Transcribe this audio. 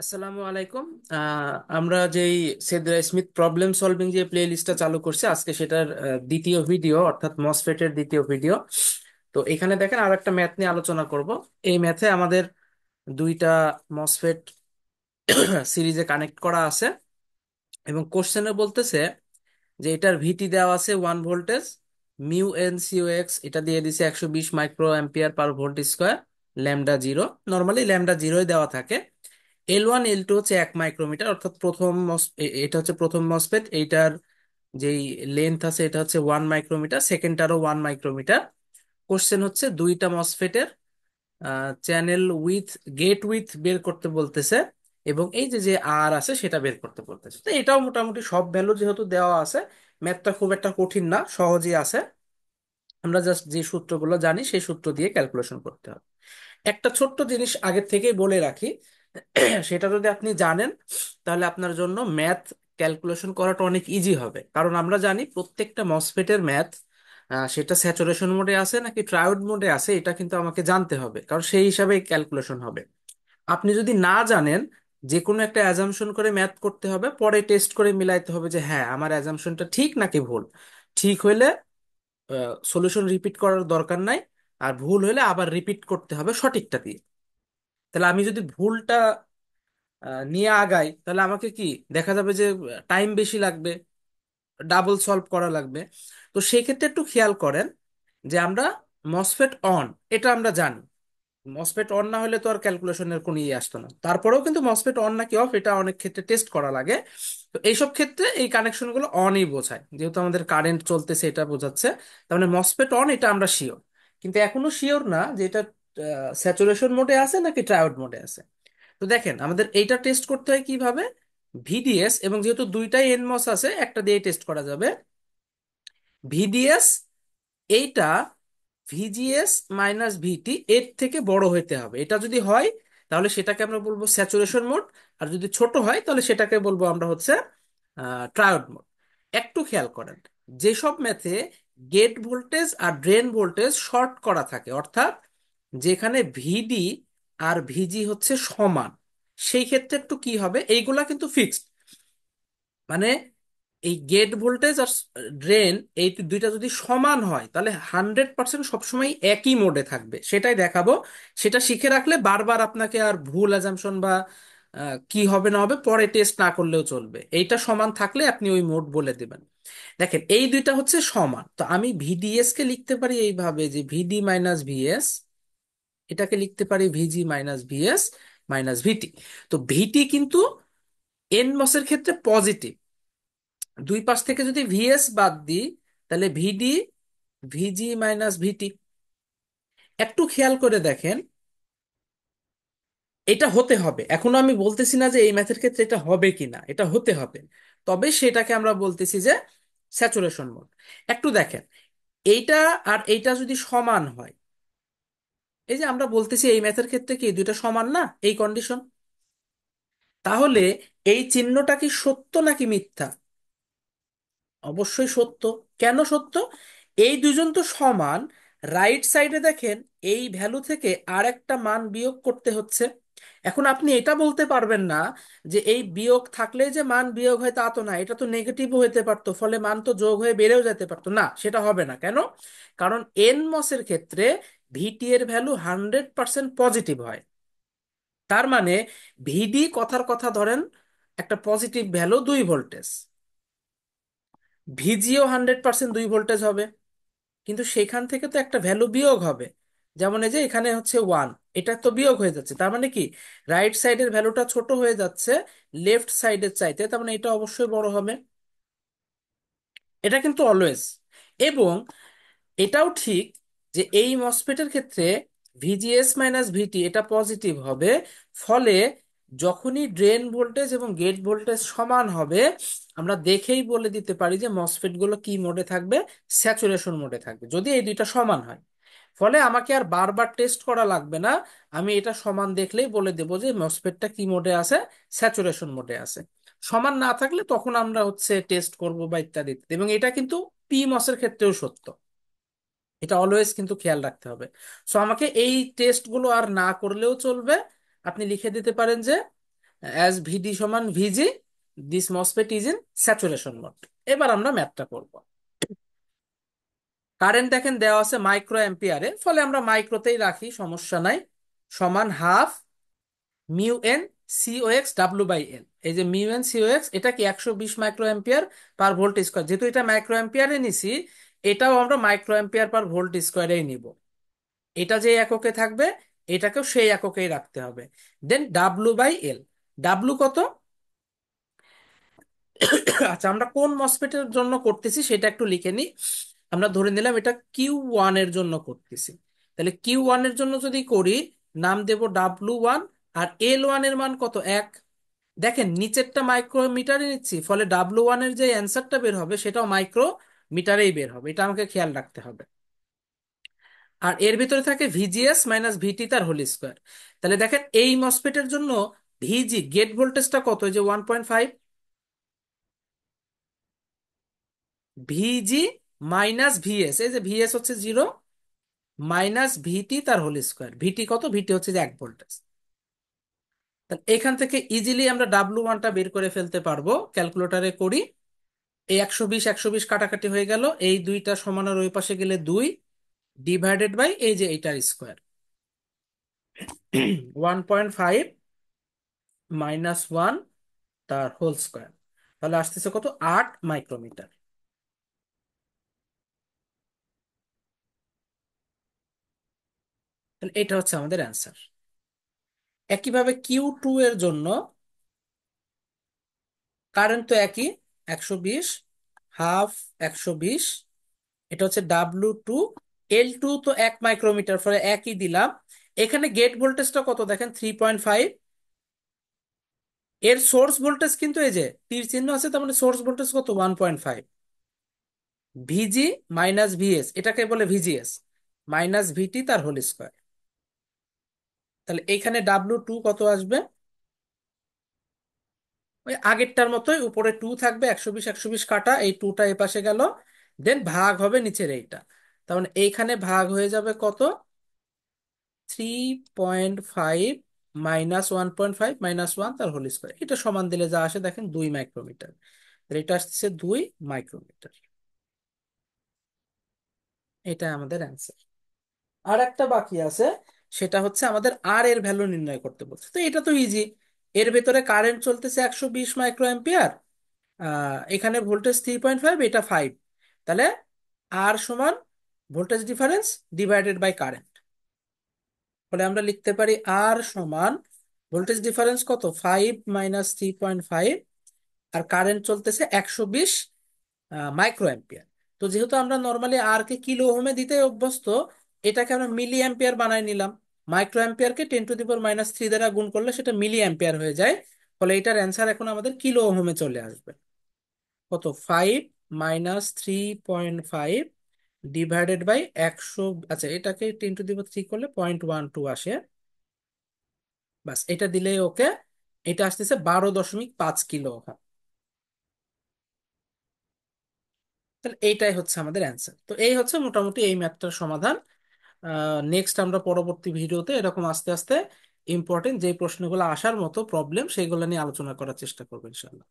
আসসালামু আলাইকুম। আমরা যেই সেদ্রা স্মিথ প্রবলেম সলভিং যে প্লে লিস্টটা চালু করছি আজকে সেটার দ্বিতীয় ভিডিও অর্থাৎ মসফেটের দ্বিতীয় ভিডিও। তো এখানে দেখেন আর একটা ম্যাথ নিয়ে আলোচনা করব। এই ম্যাথে আমাদের দুইটা মসফেট সিরিজে কানেক্ট করা আছে এবং কোশ্চেনে বলতেছে যে এটার ভিটি দেওয়া আছে 1 voltage, mu N CO X এটা দিয়ে দিছে 120 micro ampere per volt square, lambda zero. Normally lambda জিরোই দেওয়া থাকে। L1 L2 হচ্ছে 1 মাইক্রোমিটার, অর্থাৎ এটা হচ্ছে প্রথম মসফেট। এইটার যেই লেন্থ আছে এটা হচ্ছে 1 মাইক্রোমিটার, সেকেন্ডটারও 1 মাইক্রোমিটার। কোশ্চেন হচ্ছে দুইটা মসফেটের চ্যানেল উইথ, গেট উইথ বের করতে বলতেছে এবং এই যে যে আর আছে সেটা বের করতে বলতেছে। তো এটাও মোটামুটি সব ভ্যালু যেহেতু দেওয়া আছে, ম্যাথটা খুব একটা কঠিন না, সহজই আছে। আমরা জাস্ট যে সূত্রগুলো জানি সেই সূত্র দিয়ে ক্যালকুলেশন করতে হবে। একটা ছোট্ট জিনিস আগের থেকেই বলে রাখি, সেটা যদি আপনি জানেন তাহলে আপনার জন্য ম্যাথ ক্যালকুলেশন করাটা অনেক ইজি হবে। কারণ আমরা জানি প্রত্যেকটা মসফেটের ম্যাথ, সেটা স্যাচুরেশন মোডে আছে নাকি ট্রায়োড মোডে আছে এটা কিন্তু আমাকে জানতে হবে, কারণ সেই হিসাবে ক্যালকুলেশন হবে। আপনি যদি না জানেন, যে কোনো একটা অ্যাজাম্পশন করে ম্যাথ করতে হবে, পরে টেস্ট করে মিলাইতে হবে যে হ্যাঁ আমার অ্যাজাম্পশনটা ঠিক নাকি ভুল। ঠিক হইলে সলিউশন রিপিট করার দরকার নাই, আর ভুল হলে আবার রিপিট করতে হবে সঠিকটা দিয়ে। তাহলে আমি যদি ভুলটা নিয়ে আগাই তাহলে আমাকে কি দেখা যাবে যে টাইম বেশি লাগবে, ডাবল সলভ করা লাগবে। তো সেই ক্ষেত্রে একটু খেয়াল করেন যে আমরা মসফেট অন, এটা আমরা জানি। মসফেট অন না হলে তো আর ক্যালকুলেশনের কোনো ইয়ে আসতো না। তারপরেও কিন্তু মসফেট অন নাকি অফ এটা অনেক ক্ষেত্রে টেস্ট করা লাগে। তো এইসব ক্ষেত্রে এই কানেকশনগুলো অনই বোঝায়, যেহেতু আমাদের কারেন্ট চলতেছে এটা বোঝাচ্ছে। তার মানে মসফেট অন এটা আমরা শিওর, কিন্তু এখনো শিওর না যে এটা স্যাচুরেশন মোডে আছে নাকি ট্রায়োড মোডে আছে। তো দেখেন আমাদের এইটা টেস্ট করতে হয় কিভাবে। ভিডিএস, এবং যেহেতু দুইটাই এনমস আছে একটা দিয়ে টেস্ট করা যাবে। ভিডিএস এইটা ভিজিএস মাইনাস ভিটি এর থেকে বড় হইতে হবে। এটা যদি হয় তাহলে সেটাকে আমরা বলবো স্যাচুরেশন মোড, আর যদি ছোট হয় তাহলে সেটাকে বলবো আমরা হচ্ছে ট্রায়োড মোড। একটু খেয়াল করেন, যেসব ম্যাথে গেট ভোল্টেজ আর ড্রেন ভোল্টেজ শর্ট করা থাকে, অর্থাৎ যেখানে ভিডি আর ভিজি হচ্ছে সমান, সেই ক্ষেত্রে একটু কি হবে, এইগুলা কিন্তু ফিক্সড। মানে এই গেট ভোল্টেজ আর ড্রেন, এই দুইটা যদি সমান হয় তাহলে 100% সবসময় একই মোডে থাকবে, সেটাই দেখাবো। সেটা শিখে রাখলে বারবার আপনাকে আর ভুল অ্যাজাম্পশন বা কি হবে না হবে পরে টেস্ট না করলেও চলবে। এইটা সমান থাকলে আপনি ওই মোড বলে দেবেন। দেখেন এই দুইটা হচ্ছে সমান, তো আমি ভিডিএস কে লিখতে পারি এইভাবে যে ভিডি মাইনাস ভিএস, এটাকে লিখতে পারি ভিজি মাইনাস ভিএস মাইনাস ভিটি। তো ভিটি কিন্তু এনমসের ক্ষেত্রে পজিটিভ। দুই পাশ থেকে যদি ভিএস বাদ দিই তাহলে ভিডি ভিজি মাইনাস ভিটি। একটু খেয়াল করে দেখেন, এটা হতে হবে। এখনো আমি বলতেছি না যে এই ম্যাথের ক্ষেত্রে এটা হবে কিনা, এটা হতে হবে। তবে সেটাকে আমরা বলতেছি যে স্যাচুরেশন মোড। একটু দেখেন, এইটা আর এইটা যদি সমান হয়, এই যে আমরা বলতেছি এই ম্যাথের ক্ষেত্রে কি এই দুইটা সমান না, এই কন্ডিশন, তাহলে এই চিহ্নটা কি সত্য নাকি মিথ্যা? অবশ্যই সত্য। কেন সত্য? এই দুজন তো সমান। রাইট সাইডে দেখেন এই ভ্যালু থেকে আর একটা মান বিয়োগ করতে হচ্ছে। এখন আপনি এটা বলতে পারবেন না যে এই বিয়োগ থাকলে যে মান বিয়োগ হয় তা তো না, এটা তো নেগেটিভও হতে পারতো, ফলে মান তো যোগ হয়ে বেড়েও যেতে পারতো না। সেটা হবে না কেন? কারণ এন মসের ক্ষেত্রে ভিটি এর ভ্যালু 100% পজিটিভ হয়। তার মানে ভিডি কথার কথা ধরেন একটা পজিটিভ ভ্যালু 2 ভোল্টেজ, ভিজিও 100% 2 ভোল্টেজ হবে। কিন্তু সেখান থেকে তো একটা ভ্যালু বিয়োগ হবে। যেমন এই যে এখানে হচ্ছে 1, এটা তো বিয়োগ হয়ে যাচ্ছে, তার মানে কি রাইট সাইডের ভ্যালুটা ছোট হয়ে যাচ্ছে লেফট সাইডের চাইতে, তার মানে এটা অবশ্যই বড় হবে। এটা কিন্তু অলওয়েজ। এবং এটাও ঠিক যে এই মসফেটের ক্ষেত্রে ভিজিএস মাইনাস ভিটি এটা পজিটিভ হবে। ফলে যখনই ড্রেন ভোল্টেজ এবং গেট ভোল্টেজ সমান হবে, আমরা দেখেই বলে দিতে পারি যে মসফেট গুলো কি মোডে থাকবে, স্যাচুরেশন মোডে থাকবে, যদি এই দুইটা সমান হয়। ফলে আমাকে আর বারবার টেস্ট করা লাগবে না, আমি এটা সমান দেখলেই বলে দেবো যে মসফেটটা কি মোডে আছে, স্যাচুরেশন মোডে আছে। সমান না থাকলে তখন আমরা হচ্ছে টেস্ট করব বা ইত্যাদি ইত্যাদি। এবং এটা কিন্তু পি মসের ক্ষেত্রেও সত্য, এটা অলওয়েজ কিন্তু খেয়াল রাখতে হবে। সো আমাকে এই টেস্টগুলো আর না করলেও চলবে। আপনি লিখে দিতে পারেন যে অ্যাজ ভিডি সমান ভিজি, this MOSFET is in saturation mode. এবার আমরা ম্যাথটা করব। কারেন্ট দেখেন দেওয়া আছে মাইক্রো অ্যাম্পিয়ারে, ফলে আমরা মাইক্রোতেই রাখি, সমস্যা নাই। সমান half mu N CO X W by n. এই যে মিউ এন সিও এক্স, এটা কি 120 micro ampere per volt square, যেহেতু এটা মাইক্রো অ্যাম্পিয়ারে নিছি, এটাও আমরা মাইক্রো অ্যাম্পিয়ার পার ভোল্ট স্কোয়ারেই নিব। এটা যে এককে থাকবে, এটাকেও সেই এককেই রাখতে হবে। দেন ডাব্লু বাই এল। ডাব্লু কত? আচ্ছা, আমরা কোন মসফেটের জন্য করতেছি সেটা একটু লিখে নিই। আমরা ধরে নিলাম এটা কিউ 1 এর জন্য করতেছি। তাহলে কিউ 1 এর জন্য যদি করি, নাম দেব ডাব্লু 1। আর এল 1 এর মান কত? 1। দেখেন নিচেরটা মাইক্রোমিটারে নিচ্ছি, ফলে ডাব্লু 1 এর যে অ্যান্সারটা বের হবে সেটাও মাইক্রোমিটারেই বের হবে, এটা আমাকে খেয়াল রাখতে হবে। আর এর ভিতরে থাকে ভিজিএস মাইনাস ভিটি তার হোল স্কোয়ার। তাহলে দেখেন এই মসফেটের জন্য ভিজি গেট ভোল্টেজটা কত? এই যে 1.5। ভিজি মাইনাস ভিএস, এই যে ভিএস হচ্ছে 0, মাইনাস ভিটি তার হোল স্কোয়ার। ভিটি কত? ভিটি হচ্ছে যে 1 ভোল্টেজ। তাহলে এখান থেকে ইজিলি আমরা ডাব্লু 1টা বের করে ফেলতে পারবো, ক্যালকুলেটারে করি। এই 120 120 কাটাকাটি হয়ে গেল, এই দুইটা সমানের ওই পাশে গেলে 2 ডিভাইডেড বাই এই যে এইটার স্কোয়ার। 1.5 -1 তার হোল স্কোয়ার, তাহলে আসতেছে কত? 8 মাইক্রোমিটার। তাহলে এটা হচ্ছে আমাদের অ্যান্সার। একইভাবে কিউ 2 এর জন্য কারেন্ট তো একই, 120 হাফ 120, এটা হচ্ছে ডাব্লু 2। এল 2 তো 1 মাইক্রোমিটার, ফলে একই দিলাম। এখানে গেট ভোল্টেজটা কত দেখেন? 3.5। এর সোর্স ভোল্টেজ কিন্তু এই যে তীর চিহ্ন আছে, তার মানে সোর্স ভোল্টেজ কত? 1.5। ভিজি মাইনাস ভিএস, এটাকে বলে ভিজিএস, মাইনাস ভিটি তার হোল স্কোয়ার। তাহলে এইখানে ডাব্লু 2 কত আসবে? ওই আগেরটার মতোই, উপরে 2 থাকবে, 120 120 কাটা, এই 2টা এ পাশে গেল, দেন ভাগ হবে নিচের এইটা। তার মানে এইখানে ভাগ হয়ে যাবে কত? 3.5 -1.5 -1 তার হোল স্কোয়ার। এটা সমান দিলে যা আসে দেখেন 2 মাইক্রোমিটার। তাহলে এটা আসতেছে 2 মাইক্রোমিটার। এটা আমাদের অ্যান্সার। আর একটা বাকি আছে, সেটা হচ্ছে আমাদের আর এর ভ্যালু নির্ণয় করতে বলছে। তো এটা তো ইজি। এর ভেতরে কারেন্ট চলতেছে 120 মাইক্রো অ্যাম্পিয়ার, এখানে ভোল্টেজ 3.5, এটা 5। তাহলে আর সমান voltage difference divided by current. ফলে আমরা লিখতে পারি আর সমান ভোল্টেজ ডিফারেন্স কত? 5 - 3.5। আর কারেন্ট চলতেছে 120 মাইক্রো অ্যাম্পিয়ার। তো যেহেতু আমরা নর্মালি আর কে কিলো ওহমে দিতে অভ্যস্ত, এটাকে আমরা মিলি অ্যাম্পিয়ার বানাই নিলাম। মাইক্রো অ্যাম্পিয়ারকে 10⁻³ দ্বারা গুণ করলে সেটা মিলি অ্যাম্পিয়ার হয়ে যায়। ফলে এটার অ্যান্সার এখন আমাদের কিলো ওহমে চলে আসবে। কত? 5 - 3.5 ডিভাইডেড বাই 100। আচ্ছা, এটাকে 10⁻³ করলে 0.12 আসে। বাস, এটা দিলেই ওকে। এটা আসতেছে 12.5 কিলো ওহম। তাহলে এইটাই হচ্ছে আমাদের অ্যান্সার। তো এই হচ্ছে মোটামুটি এই ম্যাথটার সমাধান। নেক্সট আমরা পরবর্তী ভিডিওতে এরকম আস্তে আস্তে ইম্পর্টেন্ট যে প্রশ্নগুলো আসার মতো প্রবলেম, সেইগুলো নিয়ে আলোচনা করার চেষ্টা করবো ইনশাল্লাহ।